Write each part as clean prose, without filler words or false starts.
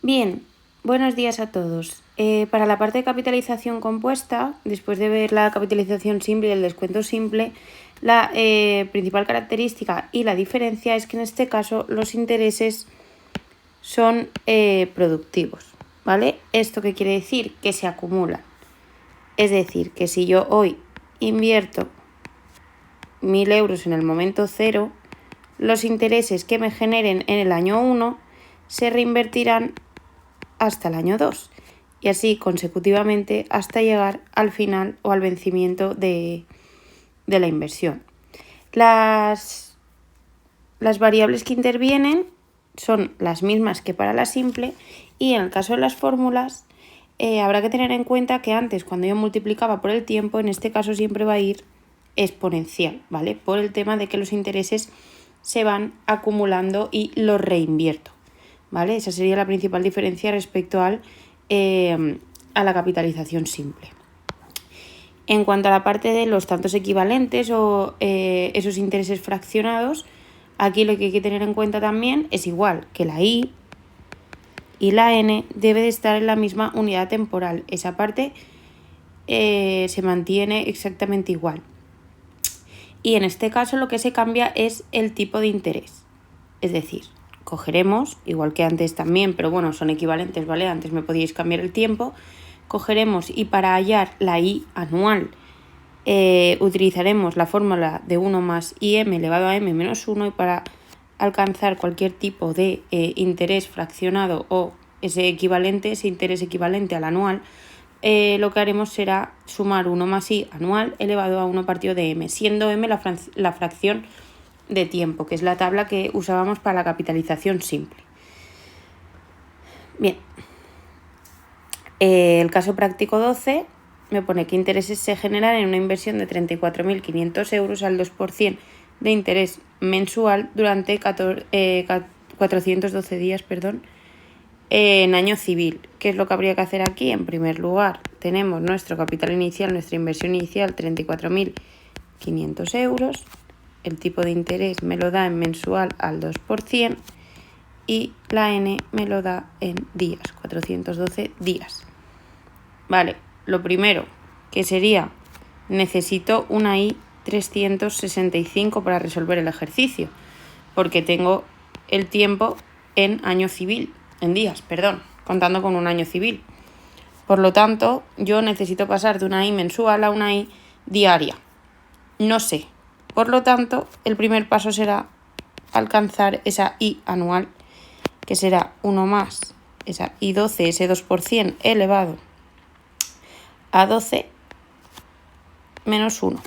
Bien, buenos días a todos. Para la parte de capitalización compuesta, después de ver la capitalización simple y el descuento simple, la principal característica y la diferencia es que en este caso los intereses son productivos, ¿vale? ¿Esto qué quiere decir? Que se acumulan. Es decir, que si yo hoy invierto 1.000 euros en el momento cero, los intereses que me generen en el año 1 se reinvertirán hasta el año 2 y así consecutivamente hasta llegar al final o al vencimiento de la inversión. Las variables que intervienen son las mismas que para la simple y en el caso de las fórmulas habrá que tener en cuenta que antes cuando yo multiplicaba por el tiempo, en este caso siempre va a ir exponencial, ¿vale? Por el tema de que los intereses se van acumulando y los reinvierto, ¿vale? Esa sería la principal diferencia respecto a la capitalización simple. En cuanto a la parte de los tantos equivalentes o esos intereses fraccionados, aquí lo que hay que tener en cuenta también es igual que la I y la N debe de estar en la misma unidad temporal. Esa parte se mantiene exactamente igual. Y en este caso lo que se cambia es el tipo de interés. Es decir, cogeremos, igual que antes también, pero bueno, son equivalentes, ¿vale? Antes me podíais cambiar el tiempo. Cogeremos y para hallar la I anual utilizaremos la fórmula de 1 más IM elevado a M menos 1 y para alcanzar cualquier tipo de interés fraccionado o ese interés equivalente al anual, lo que haremos será sumar 1 más I anual elevado a 1 partido de M, siendo M la fracción de tiempo, que es la tabla que usábamos para la capitalización simple. Bien, el caso práctico 12 me pone que intereses se generan en una inversión de 34.500 euros al 2% de interés mensual durante 412 días, en año civil. ¿Qué es lo que habría que hacer aquí? En primer lugar, tenemos nuestro capital inicial, nuestra inversión inicial, 34.500 euros. El tipo de interés me lo da en mensual al 2% y la N me lo da en días, 412 días. Vale, lo primero que sería, necesito una I 365 para resolver el ejercicio, porque tengo el tiempo en año civil, contando con un año civil. Por lo tanto, yo necesito pasar de una I mensual a una I diaria. No sé. Por lo tanto, el primer paso será alcanzar esa I anual, que será 1 más esa I 12, ese 2% elevado a 12 menos 1.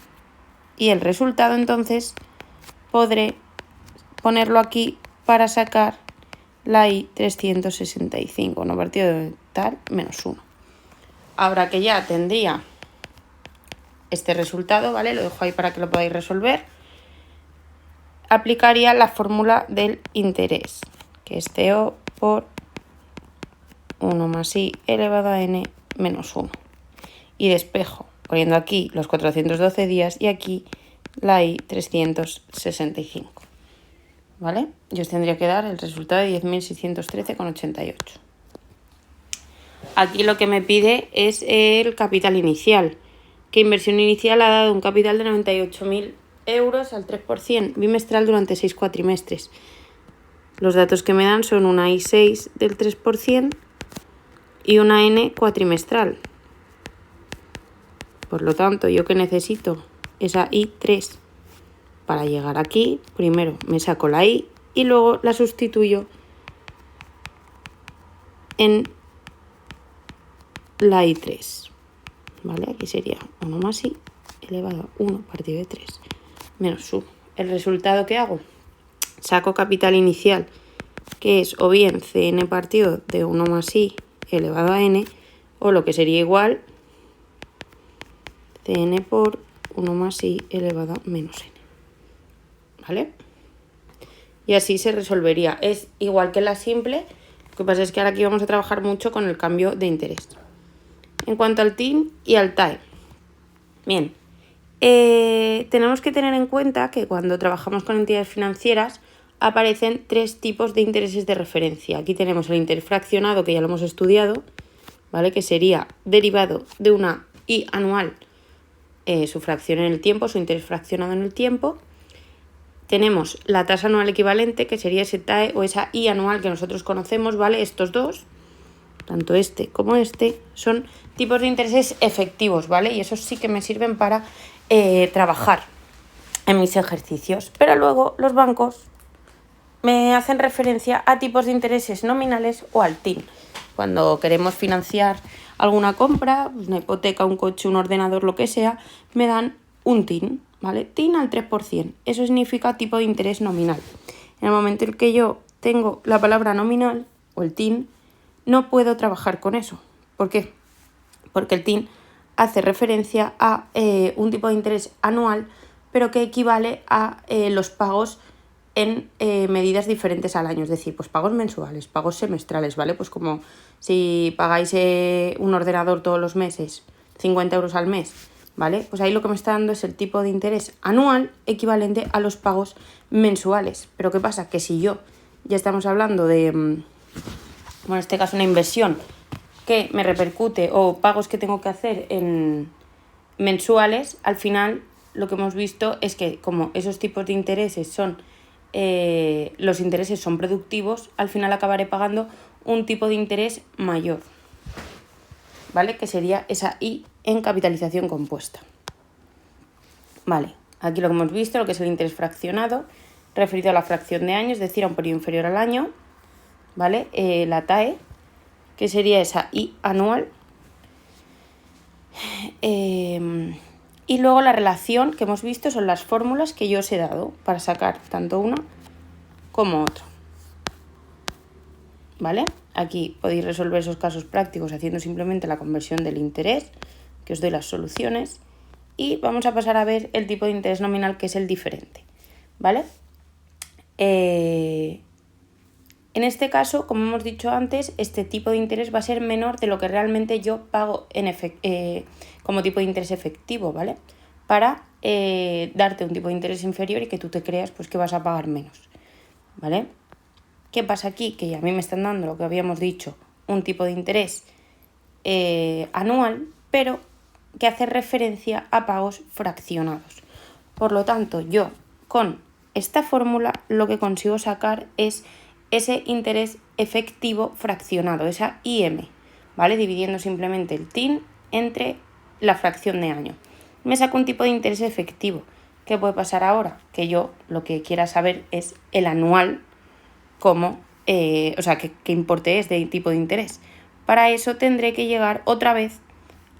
Y el resultado entonces podré ponerlo aquí para sacar la I 365, 1 partido de tal menos 1. Ahora que ya tendría este resultado, ¿vale? Lo dejo ahí para que lo podáis resolver. Aplicaría la fórmula del interés, que es CO por 1 más I elevado a N menos 1. Y despejo, poniendo aquí los 412 días y aquí la I 365. ¿Vale? Y os tendría que dar el resultado de 10.613,88. Aquí lo que me pide es el capital inicial. ¿Qué inversión inicial ha dado un capital de 98.000 euros al 3% bimestral durante 6 cuatrimestres? Los datos que me dan son una I6 del 3% y una N cuatrimestral. Por lo tanto, yo que necesito esa I3 para llegar aquí, primero me saco la I y luego la sustituyo en la I3. ¿Vale? Aquí sería 1 más I elevado a 1 partido de 3 menos 1. El resultado que hago, saco capital inicial, que es o bien Cn partido de 1 más I elevado a N, o lo que sería igual, Cn por 1 más I elevado a menos N. ¿Vale? Y así se resolvería. Es igual que la simple, lo que pasa es que ahora aquí vamos a trabajar mucho con el cambio de interés. En cuanto al TIN y al TAE. Bien, tenemos que tener en cuenta que cuando trabajamos con entidades financieras aparecen 3 tipos de intereses de referencia. Aquí tenemos el interés fraccionado, que ya lo hemos estudiado, ¿vale? Que sería derivado de una I anual, su fracción en el tiempo, su interés fraccionado en el tiempo. Tenemos la tasa anual equivalente, que sería ese TAE o esa I anual que nosotros conocemos, ¿vale? Estos dos, tanto este como este, son tipos de intereses efectivos, ¿vale? Y esos sí que me sirven para trabajar en mis ejercicios. Pero luego los bancos me hacen referencia a tipos de intereses nominales o al TIN. Cuando queremos financiar alguna compra, pues una hipoteca, un coche, un ordenador, lo que sea, me dan un TIN, ¿vale? TIN al 3%. Eso significa tipo de interés nominal. En el momento en que yo tengo la palabra nominal o el TIN, no puedo trabajar con eso. ¿Por qué? Porque el TIN hace referencia a un tipo de interés anual, pero que equivale a los pagos en medidas diferentes al año, es decir, pues pagos mensuales, pagos semestrales, ¿vale? Pues como si pagáis un ordenador todos los meses, 50 euros al mes, ¿vale? Pues ahí lo que me está dando es el tipo de interés anual equivalente a los pagos mensuales. Pero ¿qué pasa? Que si yo ya estamos hablando de, bueno, en este caso una inversión que me repercute o pagos que tengo que hacer en mensuales, al final lo que hemos visto es que como esos tipos de intereses son los intereses son productivos, al final acabaré pagando un tipo de interés mayor, ¿vale? Que sería esa I en capitalización compuesta. Vale, aquí lo que hemos visto, lo que es el interés fraccionado, referido a la fracción de años, es decir, a un periodo inferior al año, ¿vale? La TAE, que sería esa I anual. Y luego la relación que hemos visto son las fórmulas que yo os he dado para sacar tanto uno como otro. ¿Vale? Aquí podéis resolver esos casos prácticos haciendo simplemente la conversión del interés, que os doy las soluciones. Y vamos a pasar a ver el tipo de interés nominal, que es el diferente. ¿Vale? En este caso, como hemos dicho antes, este tipo de interés va a ser menor de lo que realmente yo pago como tipo de interés efectivo, ¿vale? Para darte un tipo de interés inferior y que tú te creas pues, que vas a pagar menos, ¿vale? ¿Qué pasa aquí? Que a mí me están dando lo que habíamos dicho, un tipo de interés anual, pero que hace referencia a pagos fraccionados. Por lo tanto, yo con esta fórmula lo que consigo sacar es ese interés efectivo fraccionado, esa IM, ¿vale? Dividiendo simplemente el TIN entre la fracción de año. Me saco un tipo de interés efectivo. ¿Qué puede pasar ahora? Que yo lo que quiera saber es el anual, como, o sea, qué importe es de tipo de interés. Para eso tendré que llegar otra vez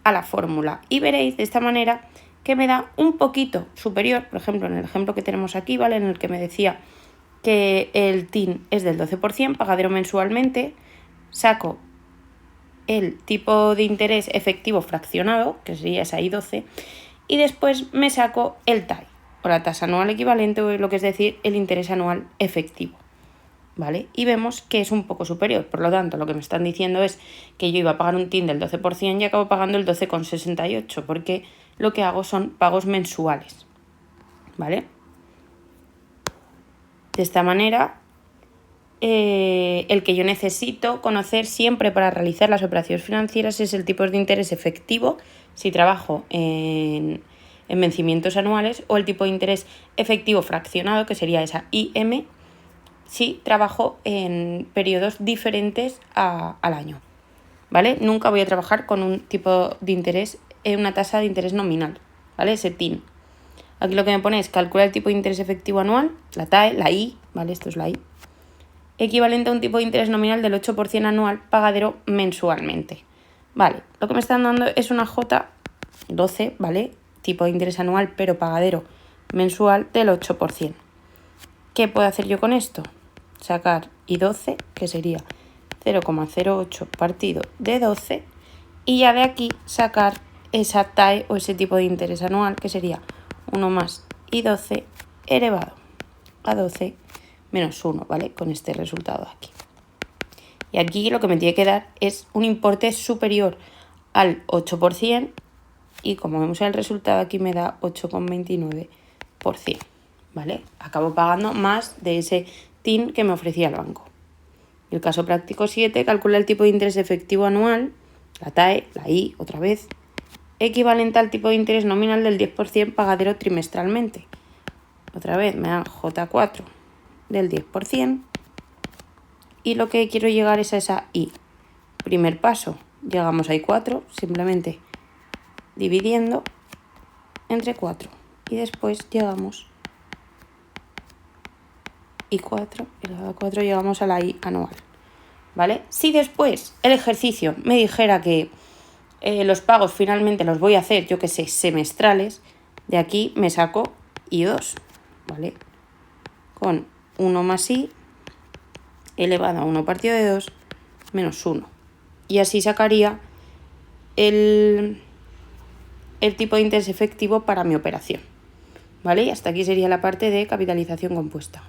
a la fórmula y veréis de esta manera que me da un poquito superior, por ejemplo, en el ejemplo que tenemos aquí, ¿vale? En el que me decía que el TIN es del 12%, pagadero mensualmente, saco el tipo de interés efectivo fraccionado, que sería esa I12, y después me saco el TAE, o la tasa anual equivalente, o lo que es decir, el interés anual efectivo, ¿vale? Y vemos que es un poco superior, por lo tanto, lo que me están diciendo es que yo iba a pagar un TIN del 12% y acabo pagando el 12,68, porque lo que hago son pagos mensuales, ¿vale? De esta manera, el que yo necesito conocer siempre para realizar las operaciones financieras es el tipo de interés efectivo si trabajo en vencimientos anuales, o el tipo de interés efectivo fraccionado, que sería esa IM, si trabajo en periodos diferentes al año, ¿vale? Nunca voy a trabajar con un tipo de interés, una tasa de interés nominal, ¿vale? Ese TIN. Aquí lo que me pone es calcular el tipo de interés efectivo anual, la TAE, la I, ¿vale? Esto es la I, equivalente a un tipo de interés nominal del 8% anual, pagadero mensualmente. Vale, lo que me están dando es una J12, ¿vale? Tipo de interés anual, pero pagadero mensual del 8%. ¿Qué puedo hacer yo con esto? Sacar I12, que sería 0,08 partido de 12, y ya de aquí sacar esa TAE o ese tipo de interés anual, que sería 1 más I12 elevado a 12 menos 1, ¿vale? Con este resultado de aquí. Y aquí lo que me tiene que dar es un importe superior al 8%, y como vemos en el resultado aquí me da 8,29%, ¿vale? Acabo pagando más de ese TIN que me ofrecía el banco. Y el caso práctico 7, calcula el tipo de interés efectivo anual, la TAE, la I, otra vez, equivalente al tipo de interés nominal del 10% pagadero trimestralmente. Otra vez me dan J4 del 10%. Y lo que quiero llegar es a esa I. Primer paso, llegamos a I4 simplemente dividiendo entre 4. Y después llegamos I4, elevado a 4, llegamos a la I anual. ¿Vale? Si después el ejercicio me dijera que los pagos finalmente los voy a hacer, yo que sé, semestrales, de aquí me saco I2, ¿vale? Con 1 más I elevado a 1 partido de 2 menos 1. Y así sacaría el tipo de interés efectivo para mi operación. ¿Vale? Y hasta aquí sería la parte de capitalización compuesta.